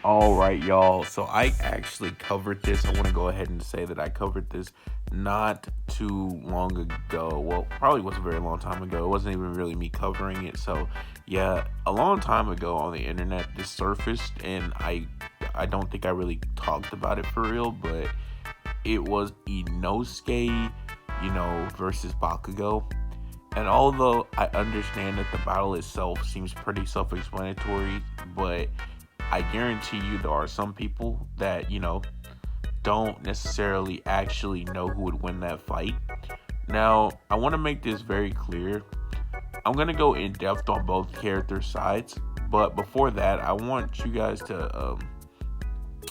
All right, y'all. So I actually covered this. I want to go ahead and say that I covered this not too long ago. Well, probably was a very long time ago. It wasn't even really me covering it. So, yeah, a long time ago on the internet, this surfaced, and I don't think I really talked about it for real, but it was Inosuke, versus Bakugo. And although I understand that the battle itself seems pretty self-explanatory, but I guarantee you there are some people that, don't necessarily actually know who would win that fight. Now, I want to make this very clear. I'm going to go in depth on both character sides, but before that, I want you guys to,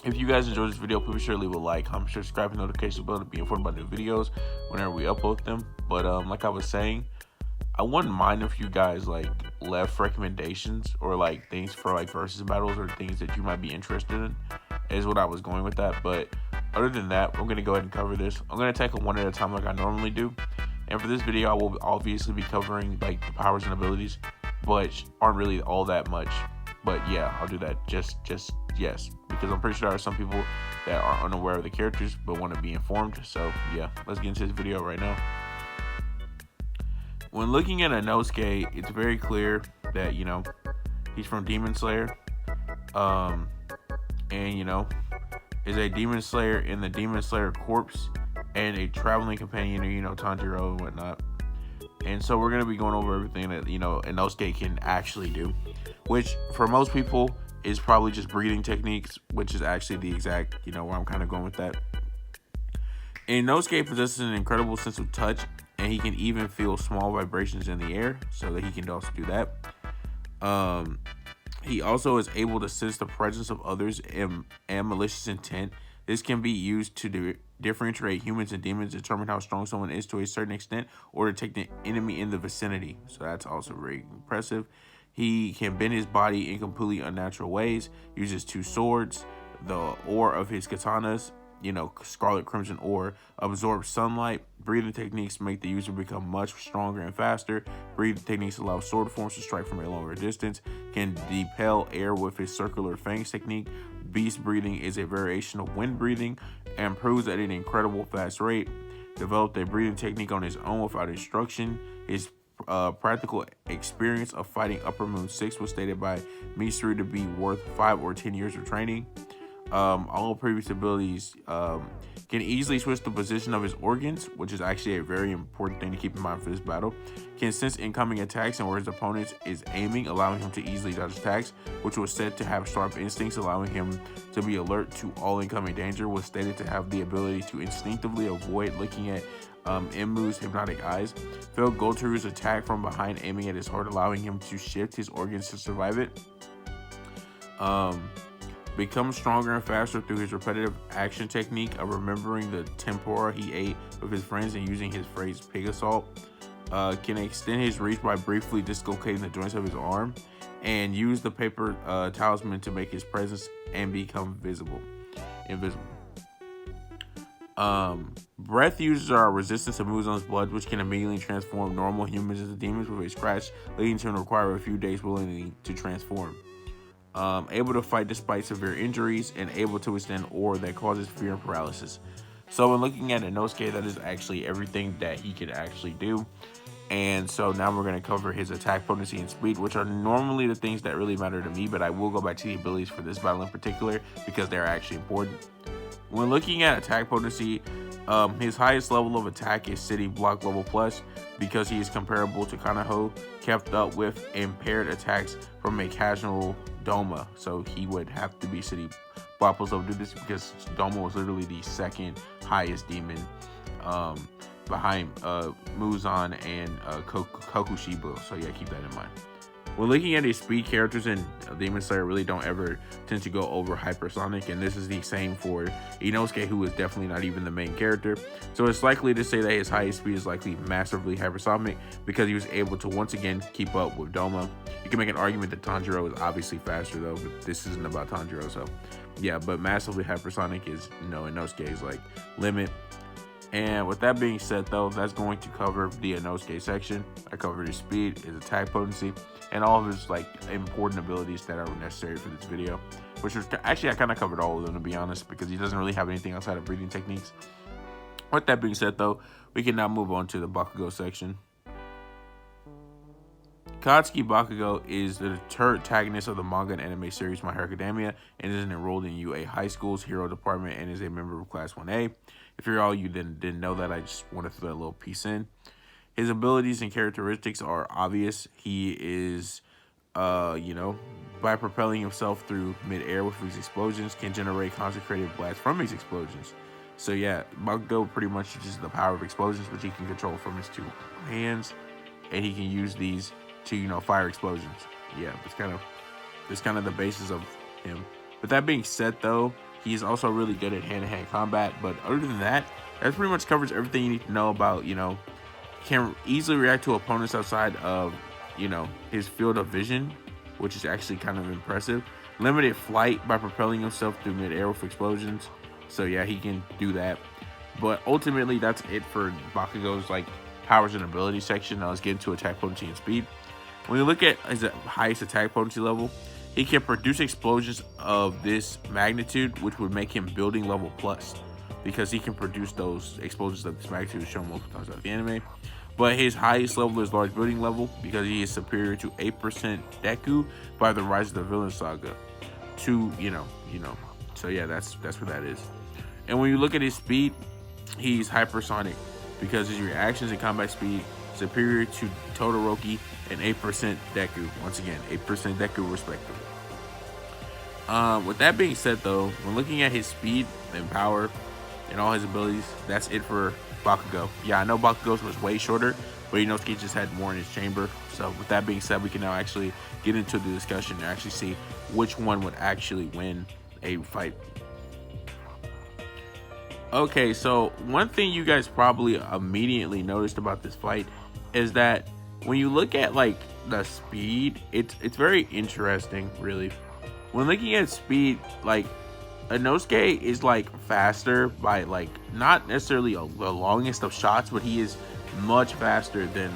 if you guys enjoyed this video, please be sure to leave a like, comment, share, subscribe, and notification bell to be informed about new videos whenever we upload them. But like I was saying, I wouldn't mind if you guys like left recommendations or like things for like versus battles or things that you might be interested in. Is what I was going with that. But other than that, we're gonna go ahead and cover this. I'm gonna tackle one at a time like I normally do. And for this video, I will obviously be covering like the powers and abilities, but aren't really all that much. But yeah, I'll do that. Just yes, because I'm pretty sure there are some people that are unaware of the characters but want to be informed. So yeah, let's get into this video right now. When looking at Inosuke, it's very clear that he's from Demon Slayer, um, and is a Demon Slayer in the Demon Slayer Corps and a traveling companion of Tanjiro and whatnot. And so we're gonna be going over everything that Inosuke can actually do, which for most people is probably just breathing techniques, which is actually the exact where I'm kind of going with that. And Inosuke possesses an incredible sense of touch, and he can even feel small vibrations in the air, so that he can also do that. He also is able to sense the presence of others and malicious intent. This can be used to differentiate humans and demons, determine how strong someone is to a certain extent, or detect an enemy in the vicinity. So that's also very impressive. He can bend his body in completely unnatural ways, uses two swords, the ore of his katanas, scarlet crimson ore, absorbs sunlight. Breathing techniques make the user become much stronger and faster. Breathing techniques allow sword forms to strike from a longer distance. Can depel air with his circular fangs technique. Beast breathing is a variation of wind breathing and proves at an incredible fast rate. Developed a breathing technique on his own without instruction. His practical experience of fighting Upper Moon 6 was stated by Misuru to be worth 5 or 10 years of training. All previous abilities can easily switch the position of his organs, which is actually a very important thing to keep in mind for this battle. Can sense incoming attacks and where his opponent is aiming, allowing him to easily dodge attacks, which was said to have sharp instincts, allowing him to be alert to all incoming danger. Was stated to have the ability to instinctively avoid looking at Imu's hypnotic eyes. Failed Gotoru's attack from behind, aiming at his heart, allowing him to shift his organs to survive it. Becomes stronger and faster through his repetitive action technique of remembering the tempura he ate with his friends and using his phrase pig assault. Can extend his reach by briefly dislocating the joints of his arm, and use the paper talisman to make his presence and become invisible. Breath users are resistant to Muzan's blood, which can immediately transform normal humans into demons with a scratch, leading to him to require a few days willingly to transform. Able to fight despite severe injuries, and able to withstand ore that causes fear and paralysis. So when looking at Inosuke, that is actually everything that he could actually do. And so now we're going to cover his attack potency and speed, which are normally the things that really matter to me, but I will go back to the abilities for this battle in particular because they're actually important. When looking at attack potency, his highest level of attack is City Block level plus, because he is comparable to Kanaho, kept up with impaired attacks from a casual Doma. So he would have to be City Block plus level to do this, because Doma was literally the second highest demon behind Muzan and Kokushibo. So yeah, keep that in mind. When looking at his speed, characters in Demon Slayer really don't ever tend to go over hypersonic, and this is the same for Inosuke, who is definitely not even the main character. So it's likely to say that his highest speed is likely massively hypersonic, because he was able to once again keep up with Doma. You can make an argument that Tanjiro is obviously faster though, but this isn't about Tanjiro, so yeah. But massively hypersonic is Inosuke's like limit. And with that being said, though, that's going to cover the Inosuke section. I covered his speed, his attack potency, and all of his like important abilities that are necessary for this video. which was actually I kind of covered all of them, to be honest, because he doesn't really have anything outside of breathing techniques. With that being said, though, we can now move on to the Bakugo section. Katsuki Bakugo is the antagonist of the manga and anime series My Hero Academia and is enrolled in UA High School's Hero Department and is a member of Class 1A. If you're all you didn't know that, I just wanted to throw that little piece in. His abilities and characteristics are obvious. He is, by propelling himself through mid-air with his explosions, can generate concentrated blasts from his explosions. So yeah, Bakugo pretty much uses the power of explosions, which he can control from his two hands, and he can use these to, fire explosions. Yeah, it's kind of the basis of him. With that being said, though, he's also really good at hand-to-hand combat. But other than that, that pretty much covers everything you need to know about, can easily react to opponents outside of, his field of vision, which is actually kind of impressive. Limited flight by propelling himself through mid-air with explosions. So yeah, he can do that. But ultimately, that's it for Bakugo's powers and abilities section. Now let's get into attack potency and speed. When you look at his highest attack potency level, he can produce explosions of this magnitude, which would make him building level plus, because he can produce those explosions of this magnitude shown multiple times throughout the anime. But his highest level is large building level, because he is superior to 8% Deku by the Rise of the Villain Saga. So yeah, that's what that is. And when you look at his speed, he's hypersonic, because his reactions and combat speed superior to Todoroki and 8% Deku. Once again, 8% Deku respectively. With that being said, though, when looking at his speed and power and all his abilities, that's it for Bakugo. Yeah, I know Bakugo's was way shorter, but Inosuke just had more in his chamber. So with that being said, we can now actually get into the discussion and actually see which one would actually win a fight. Okay, so one thing you guys probably immediately noticed about this fight is that when you look at the speed, it's very interesting, really. When looking at speed, Inosuke is faster by not necessarily the longest of shots, but he is much faster than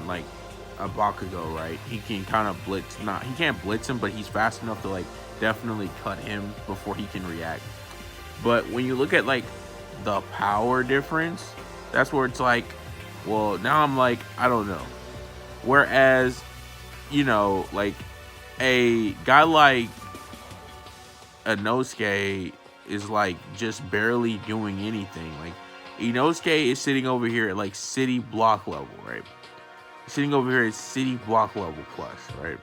a Bakugo, right? He can kind of blitz, he can't blitz him, but he's fast enough to definitely cut him before he can react. But when you look at the power difference, that's where it's well, now I'm I don't know. Whereas, a guy like Inosuke is just barely doing anything. Inosuke is sitting over here at city block level, right? Sitting over here at city block level plus, right?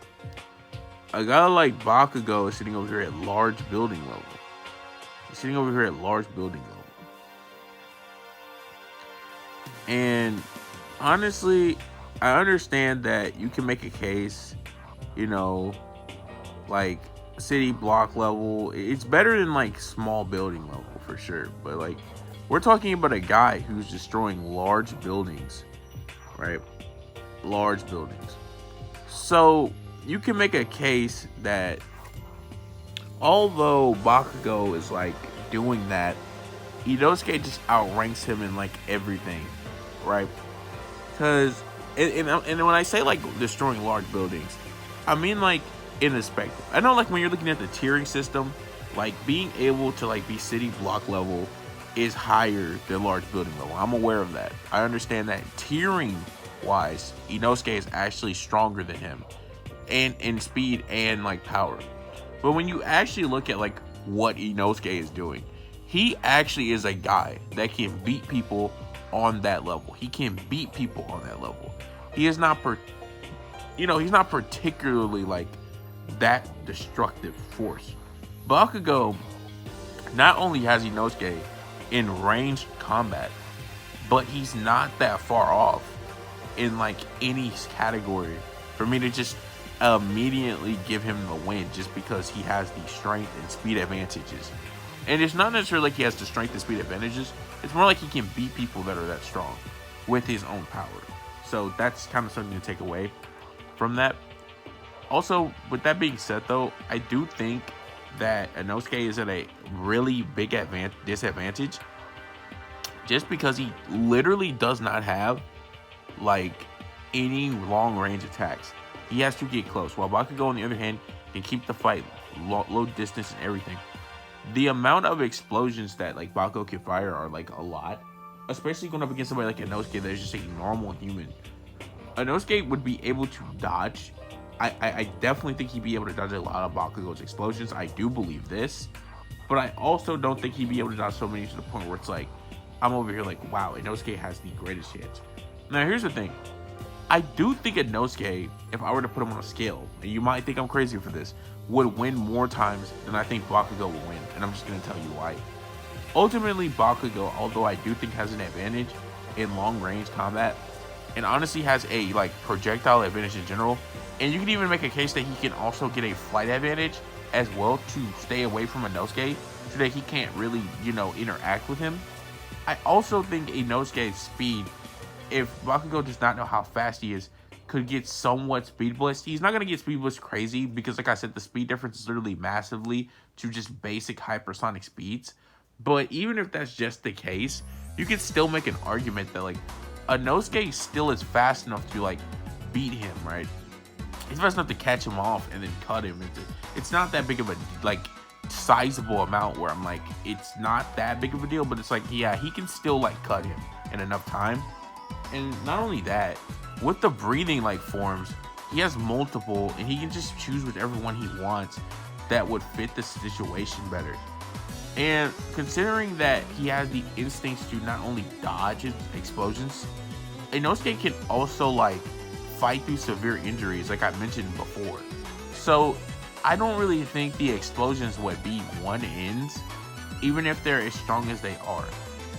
A guy like Bakugo is sitting over here at large building level. He's sitting over here at large building level. And honestly, I understand that you can make a case, city block level. It's better than small building level for sure. But we're talking about a guy who's destroying large buildings, right? Large buildings. So you can make a case that although Bakugo is doing that, Inosuke just outranks him in everything, right? Because and when I say destroying large buildings, I mean in perspective. I know when you're looking at the tiering system, being able to be city block level is higher than large building level. I'm aware of that. I understand that tiering wise, Inosuke is actually stronger than him, and in speed and power. But when you actually look at what Inosuke is doing, he actually is a guy that can beat people on that level. He can beat people on that level. He is not he's not particularly that destructive force. Bakugo not only has Inosuke in ranged combat, but he's not that far off in any category for me to just immediately give him the win just because he has the strength and speed advantages. And it's not necessarily he has the strength and speed advantages. It's more he can beat people that are that strong with his own power. So that's kind of something to take away from that. Also, with that being said, though, I do think that Inosuke is at a really big disadvantage just because he literally does not have any long range attacks. He has to get close, while Bakugo on the other hand can keep the fight low distance and everything. the amount of explosions that like Bakugo can fire are like a lot, especially going up against somebody like Inosuke that is just a normal human. Inosuke would be able to dodge. I definitely think he'd be able to dodge a lot of Bakugo's explosions. I do believe this, but I also don't think he'd be able to dodge so many to the point where it's like, I'm over here like, wow, Inosuke has the greatest chance. Now, here's the thing. I do think Inosuke, if I were to put him on a scale, and you might think I'm crazy for this, would win more times than I think Bakugo will win, and I'm just going to tell you why. Ultimately, Bakugo, although I do think has an advantage in long-range combat, and honestly has a like projectile advantage in general, and you can even make a case that he can also get a flight advantage as well to stay away from Inosuke so that he can't really, you know, interact with him. I also think Inosuke's speed, if Bakugo does not know how fast he is, could get somewhat speed blitz. He's not going to get speed blitz crazy because, like I said, the speed difference is literally massively to just basic hypersonic speeds. But even if that's just the case, you can still make an argument that, like, Inosuke still is fast enough to, like, beat him, right? He's fast enough to catch him off and then cut him. It's not that big of a, like, sizable amount where I'm like, it's not that big of a deal, but it's like, yeah, he can still, like, cut him in enough time. And not only that, with the breathing like forms, he has multiple, and he can just choose whichever one he wants that would fit the situation better. And considering that he has the instincts to not only dodge explosions, Inosuke can also like fight through severe injuries, like I mentioned before. So I don't really think the explosions would be one ends, even if they're as strong as they are.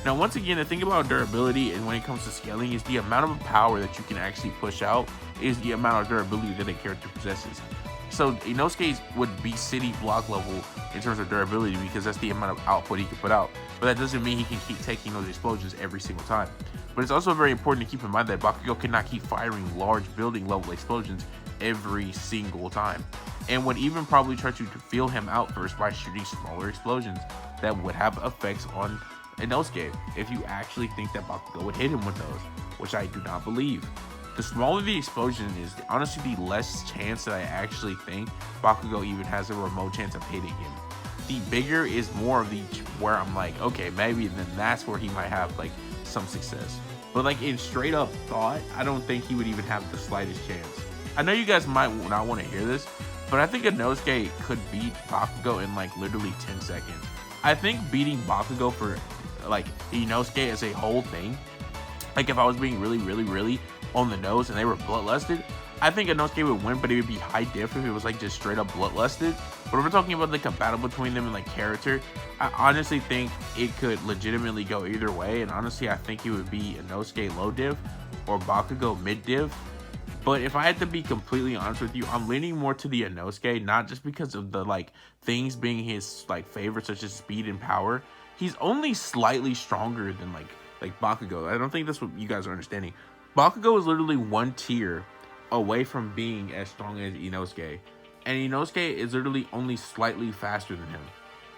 Now, once again, the thing about durability and when it comes to scaling is the amount of power that you can actually push out is the amount of durability that a character possesses. So Inosuke would be city block level in terms of durability because that's the amount of output he can put out. But that doesn't mean he can keep taking those explosions every single time. But it's also very important to keep in mind that Bakugo cannot keep firing large building level explosions every single time, and would even probably try to feel him out first by shooting smaller explosions that would have effects on Inosuke if you actually think that Bakugo would hit him with those, which I do not believe. The smaller the explosion is, honestly, the less chance that I actually think Bakugo even has a remote chance of hitting him. The bigger is more of the where I'm like, okay, maybe then that's where he might have like some success. But like in straight up thought, I don't think he would even have the slightest chance. I know you guys might not want to hear this, but I think Inosuke could beat Bakugo in like literally 10 seconds. I think beating Bakugo for like Inosuke as a whole thing, like if I was being really on the nose and they were bloodlusted, I think Inosuke would win, but it would be high diff if it was like just straight up bloodlusted. But if we're talking about the compatible between them and like character, I honestly think it could legitimately go either way. And honestly, I think it would be Inosuke low diff or Bakugo mid diff. But if I had to be completely honest with you, I'm leaning more to the Inosuke, not just because of the like things being his like favorites such as speed and power. He's only slightly stronger than like Bakugo. I don't think that's what you guys are understanding. Bakugo is literally one tier away from being as strong as Inosuke, and Inosuke is literally only slightly faster than him.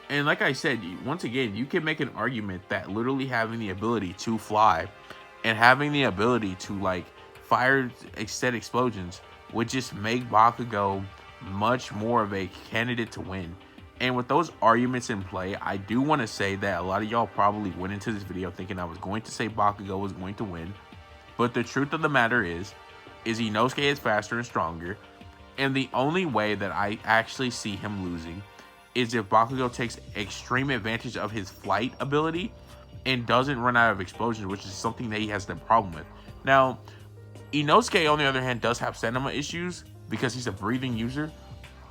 And like I said, once again, you can make an argument that literally having the ability to fly and having the ability to like fire set explosions would just make Bakugo much more of a candidate to win. And with those arguments in play, I do want to say that a lot of y'all probably went into this video thinking I was going to say Bakugo was going to win. But the truth of the matter is Inosuke is faster and stronger. And the only way that I actually see him losing is if Bakugo takes extreme advantage of his flight ability and doesn't run out of explosions, which is something that he has the problem with. Now, Inosuke, on the other hand, does have stamina issues because he's a breathing user.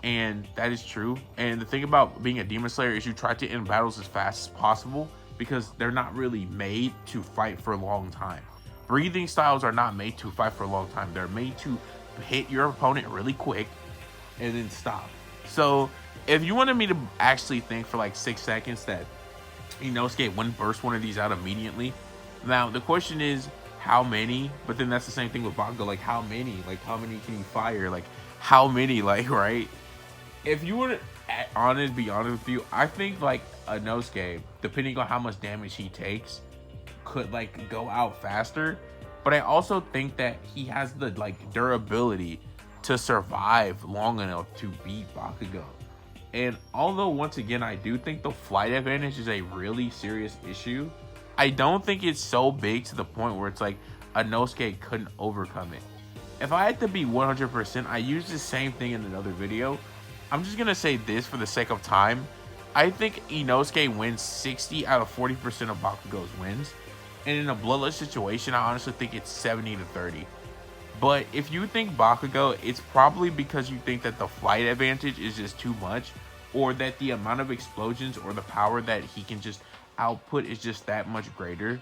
And that is true. And the thing about being a Demon Slayer is you try to end battles as fast as possible because they're not really made to fight for a long time. Breathing styles are not made to fight for a long time. They're made to hit your opponent really quick and then stop. So if you wanted me to actually think for like 6 seconds that Inosuke wouldn't burst one of these out immediately, now the question is how many? But then that's the same thing with Bakugo. Like how many? Like how many can you fire? Like how many? Like, right? If you were to be honest with you, I think like Inosuke, depending on how much damage he takes, could like go out faster. But I also think that he has the like durability to survive long enough to beat Bakugo. And although, once again, I do think the flight advantage is a really serious issue, I don't think it's so big to the point where it's like Inosuke couldn't overcome it. If I had to be 100%, I used the same thing in another video. I'm just going to say this for the sake of time. I think Inosuke wins 60 out of 40% of Bakugo's wins. And in a bloodless situation, I honestly think it's 70 to 30. But if you think Bakugo, it's probably because you think that the flight advantage is just too much, or that the amount of explosions or the power that he can just output is just that much greater.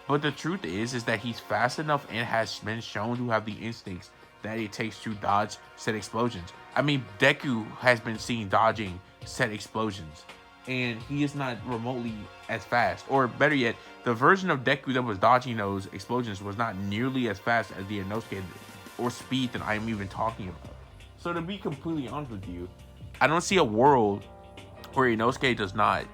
But the truth is that he's fast enough and has been shown to have the instincts that it takes to dodge said explosions. I mean, Deku has been seen dodging said explosions, and he is not remotely as fast. Or better yet, the version of Deku that was dodging those explosions was not nearly as fast as the Inosuke or speed that I'm even talking about. So to be completely honest with you, I don't see a world where Inosuke does not,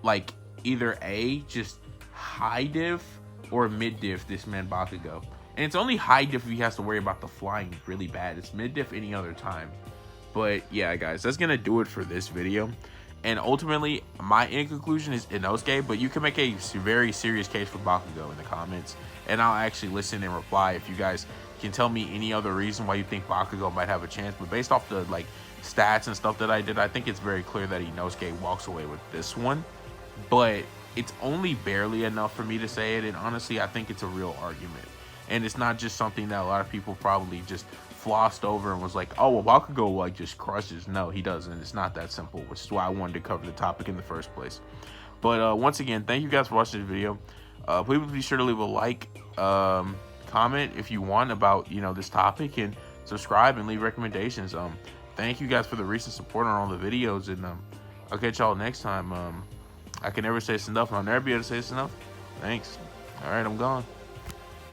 like, either A, just high diff or mid diff this man Bakugo. And it's only high diff if he has to worry about the flying really bad. It's mid diff any other time. But yeah, guys, that's gonna do it for this video. And ultimately, my end conclusion is Inosuke, but you can make a very serious case for Bakugo in the comments, and I'll actually listen and reply if you guys can tell me any other reason why you think Bakugo might have a chance. But based off the like stats and stuff that I did, I think it's very clear that Inosuke walks away with this one. But it's only barely enough for me to say it, and honestly, I think it's a real argument. And it's not just something that a lot of people probably just flossed over and was like, oh, well, Bakugo like just crushes. No, he doesn't. It's not that simple, which is why I wanted to cover the topic in the first place. But once again, thank you guys for watching this video. Please be sure to leave a like, comment if you want about, you know, this topic, and subscribe and leave recommendations. Thank you guys for the recent support on all the videos, and I'll catch y'all next time. I can never say this enough, and I'll never be able to say this enough. Thanks. All right, I'm gone.